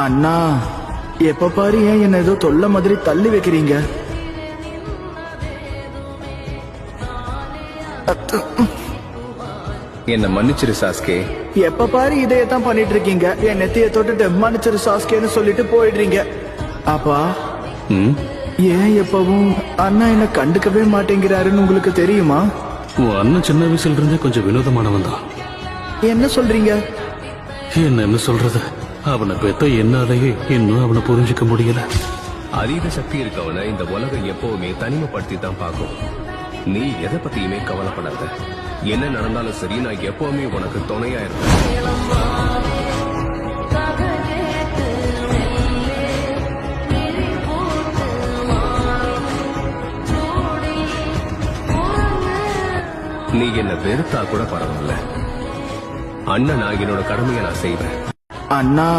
அண்ணா, எப்ப பாரு ஏன் என்ன ஏதோ தொல்லை மாதிரி தள்ளி வைக்கிறீங்க? என்ன மன்னிச்சிரு சாஸ்கே. எப்ப பாரு இதையத்தான் பண்ணிட்டு இருக்கீங்க. என் நெத்திய தொட்டுட்டு மன்னிச்சிரு சாஸ்கேன்னு சொல்லிட்டு போயிடுறீங்க. அப்பா, ஏன் எப்பவும் அண்ணா என்ன கண்டுக்கவே மாட்டேங்கிறாருன்னு உங்களுக்கு தெரியுமா? உன் அண்ணன் சின்ன வயசுல இருந்தே கொஞ்சம் வினோதமானவன் தான். என்ன சொல்றீங்க? என்ன சொல்றது, அவனை பெத்த என்னாலேயே இன்னும் அவனை புரிஞ்சுக்க முடியல. அதீத சக்தி இருக்கவன இந்த உலகம் எப்பவுமே தனிமைப்படுத்தி தான் பார்க்கும். நீ எதை பத்தியுமே கவலைப்படாத. என்ன நடந்தாலும் சரி, நான் எப்பவுமே உனக்கு துணையா இருப்பேன். நீ என்ன வெறுத்தா கூட பரவாயில்ல, அண்ணன் நான் என்னோட கடமையை நான் செய்வேன். அண்ணா